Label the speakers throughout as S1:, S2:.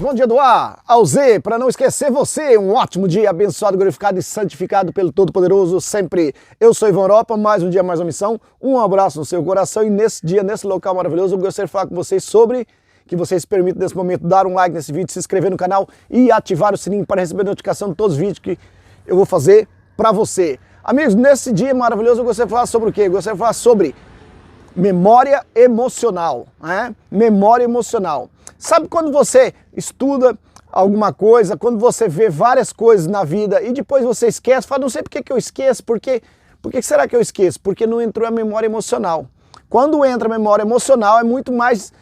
S1: bom dia do A ao Z, para não esquecer você, um ótimo dia, abençoado, glorificado e santificado pelo Todo-Poderoso, sempre. Eu sou Ivan Europa, mais um dia, mais uma missão, um abraço no seu coração e nesse dia, nesse local maravilhoso, eu gostaria de falar com vocês sobre que vocês permitam nesse momento dar um like nesse vídeo, se inscrever no canal e ativar o sininho para receber notificação de todos os vídeos que eu vou fazer para você. Amigos, nesse dia maravilhoso eu gostaria de falar sobre o quê? Eu gostaria de falar sobre memória emocional, né? Memória emocional. Sabe quando você estuda alguma coisa, quando você vê várias coisas na vida e depois você esquece, fala, não sei por que eu esqueço, por que será que eu esqueço? Porque não entrou a memória emocional. Quando entra a memória emocional é muito mais,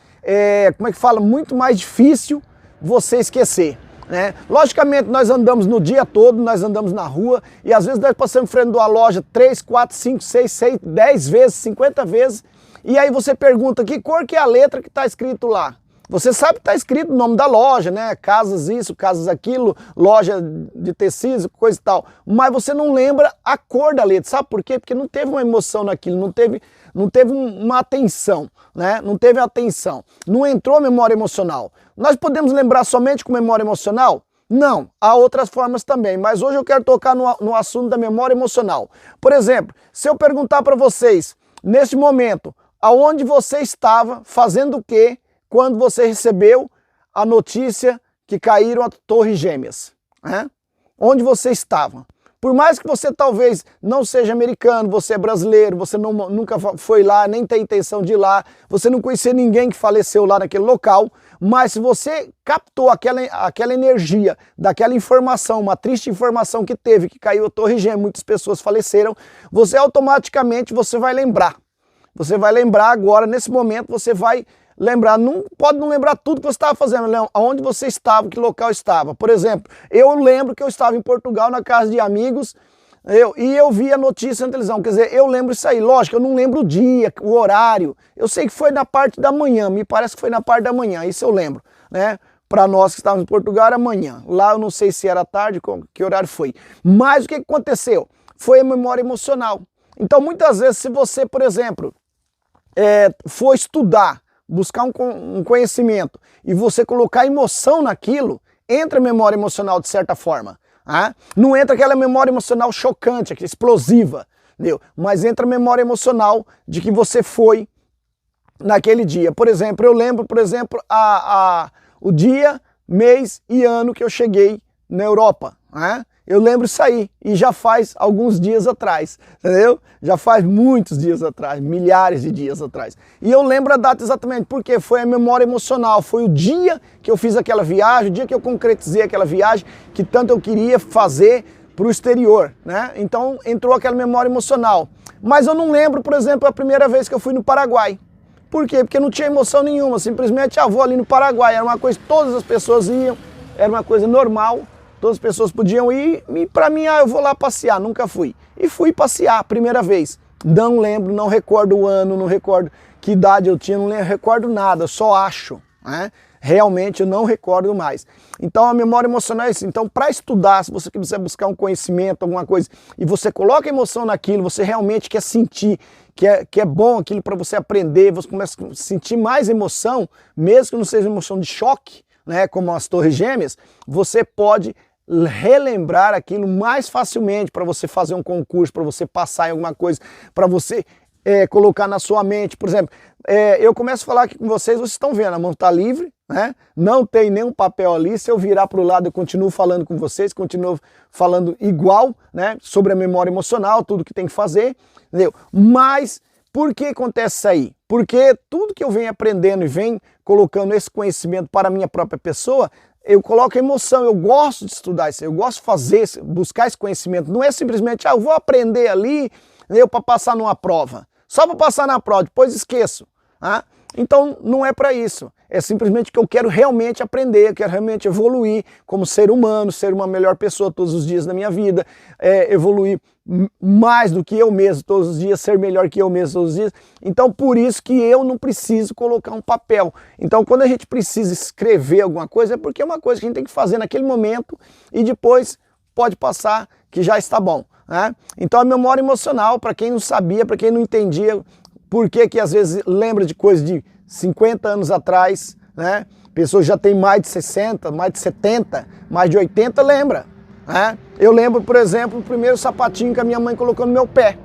S1: muito mais difícil você esquecer, né? Logicamente nós andamos no dia todo, nós andamos na rua e às vezes nós passamos em frente de uma loja 3, 4, 5, 6, 10 vezes, 50 vezes e aí você pergunta que cor que é a letra que está escrito lá. Você sabe que está escrito o nome da loja, né? Casas isso, casas aquilo, loja de tecidos, coisa e tal. Mas você não lembra a cor da letra. Sabe por quê? Porque não teve uma emoção naquilo, não teve uma atenção, né? Não teve atenção. Não entrou memória emocional. Nós podemos lembrar somente com memória emocional? Não, há outras formas também. Mas hoje eu quero tocar no assunto da memória emocional. Por exemplo, se eu perguntar para vocês, neste momento, aonde você estava, fazendo o quê? Quando você recebeu a notícia que caíram as Torres Gêmeas, né? Onde você estava? Por mais que você talvez não seja americano, você é brasileiro, você nunca foi lá, nem tem intenção de ir lá, você não conhecia ninguém que faleceu lá naquele local, mas se você captou aquela energia, daquela informação, uma triste informação que teve, que caiu a Torre Gêmeas, muitas pessoas faleceram, você automaticamente vai lembrar. Você vai lembrar agora, nesse momento, você vai lembrar, não pode não lembrar tudo que você estava fazendo, aonde você estava, que local estava. Por exemplo, eu lembro que eu estava em Portugal na casa de amigos e eu vi a notícia na televisão, quer dizer, eu lembro isso aí, lógico, eu não lembro o dia, o horário, eu sei que foi na parte da manhã, me parece que foi na parte da manhã, isso eu lembro, né? Para nós que estávamos em Portugal era manhã, lá eu não sei se era tarde, que horário foi, mas o que aconteceu? Foi a memória emocional. Então muitas vezes se você, por exemplo, for estudar, buscar um conhecimento e você colocar emoção naquilo, entra memória emocional de certa forma. Né? Não entra aquela memória emocional chocante, explosiva, entendeu? Mas entra memória emocional de que você foi naquele dia. Por exemplo, eu lembro, o dia, mês e ano que eu cheguei na Europa. Né? Eu lembro isso aí, e já faz alguns dias atrás, entendeu? Já faz muitos dias atrás, milhares de dias atrás. E eu lembro a data exatamente, porque foi a memória emocional, foi o dia que eu fiz aquela viagem, o dia que eu concretizei aquela viagem, que tanto eu queria fazer para o exterior, né? Então entrou aquela memória emocional. Mas eu não lembro, por exemplo, a primeira vez que eu fui no Paraguai. Por quê? Porque não tinha emoção nenhuma, simplesmente, vou ali no Paraguai, era uma coisa que todas as pessoas iam, era uma coisa normal. Todas as pessoas podiam ir e para mim, eu vou lá passear, nunca fui. E fui passear a primeira vez. Não lembro, não recordo o ano, não recordo que idade eu tinha, não recordo nada, só acho. Né? Realmente eu não recordo mais. Então a memória emocional é isso. Então para estudar, se você quiser buscar um conhecimento, alguma coisa, e você coloca emoção naquilo, você realmente quer sentir, que é bom aquilo para você aprender, você começa a sentir mais emoção, mesmo que não seja emoção de choque, né, como as Torres Gêmeas, você pode relembrar aquilo mais facilmente para você fazer um concurso, para você passar em alguma coisa, para você colocar na sua mente. Por exemplo, eu começo a falar aqui com vocês estão vendo, a mão está livre, né? Não tem nenhum papel ali, se eu virar para o lado eu continuo falando com vocês, continuo falando igual, né, sobre a memória emocional, tudo que tem que fazer, entendeu? Mas por que acontece isso aí? Porque tudo que eu venho aprendendo e venho colocando esse conhecimento para a minha própria pessoa, eu coloco emoção, eu gosto de estudar isso, eu gosto de fazer, buscar esse conhecimento. Não é simplesmente, eu vou aprender ali para passar numa prova. Só para passar na prova, depois esqueço. Tá? Então não é para isso. É simplesmente que eu quero realmente aprender, eu quero realmente evoluir como ser humano, ser uma melhor pessoa todos os dias da minha vida, evoluir mais do que eu mesmo todos os dias, ser melhor que eu mesmo todos os dias. Então por isso que eu não preciso colocar um papel. Então quando a gente precisa escrever alguma coisa, é porque é uma coisa que a gente tem que fazer naquele momento e depois pode passar que já está bom. Né? Então a memória emocional, para quem não sabia, para quem não entendia, por que às vezes lembra de coisas de 50 anos atrás, né? Pessoa que já tem mais de 60, mais de 70, mais de 80, lembra. Né? Eu lembro, por exemplo, o primeiro sapatinho que a minha mãe colocou no meu pé.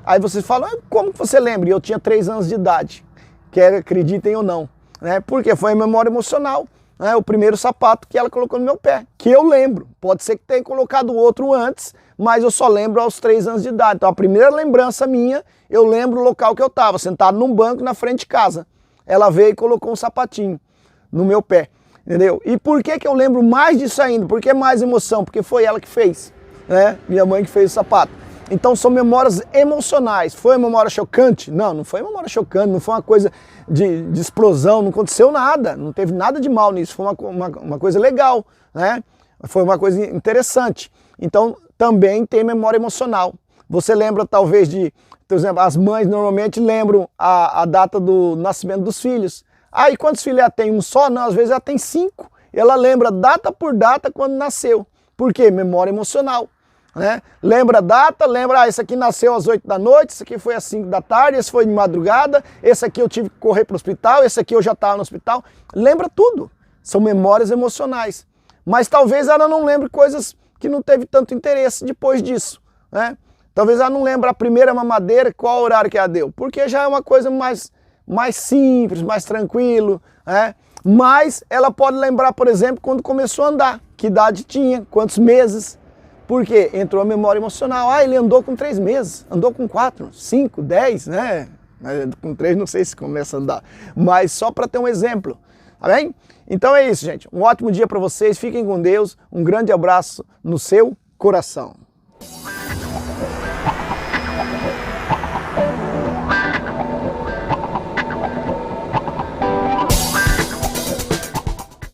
S1: Aí vocês falam, como que você lembra? E eu tinha 3 anos de idade, quer acreditem ou não. Né? Porque foi a memória emocional. Né? O primeiro sapato que ela colocou no meu pé, que eu lembro. Pode ser que tenha colocado outro antes, mas eu só lembro aos 3 anos de idade. Então a primeira lembrança minha, eu lembro o local que eu estava, sentado num banco na frente de casa. Ela veio e colocou um sapatinho no meu pé, entendeu? E por que que eu lembro mais disso ainda? Por que mais emoção? Porque foi ela que fez, né? Minha mãe que fez o sapato. Então são memórias emocionais. Foi uma memória chocante? Não, não foi uma memória chocante, não foi uma coisa de explosão, não aconteceu nada, não teve nada de mal nisso, foi uma coisa legal, né? Foi uma coisa interessante. Então também tem memória emocional. Você lembra talvez de, por exemplo, as mães normalmente lembram a data do nascimento dos filhos. Ah, e quantos filhos ela tem? Um só? Não, às vezes ela tem 5. Ela lembra data por data quando nasceu. Por quê? Memória emocional. Né? Lembra a data, lembra, esse aqui nasceu às 8 da noite, esse aqui foi às 5 da tarde, esse foi de madrugada, esse aqui eu tive que correr para o hospital, esse aqui eu já estava no hospital. Lembra tudo. São memórias emocionais. Mas talvez ela não lembre coisas que não teve tanto interesse depois disso. Né? Talvez ela não lembre a primeira mamadeira, qual horário que ela deu. Porque já é uma coisa mais simples, mais tranquilo. Né? Mas ela pode lembrar, por exemplo, quando começou a andar. Que idade tinha, quantos meses. Por quê? Entrou a memória emocional. Ah, ele andou com 3 meses, andou com 4, 5, 10, né? Com 3 não sei se começa a andar. Mas só para ter um exemplo. Tá bem? Então é isso, gente. Um ótimo dia para vocês. Fiquem com Deus. Um grande abraço no seu coração.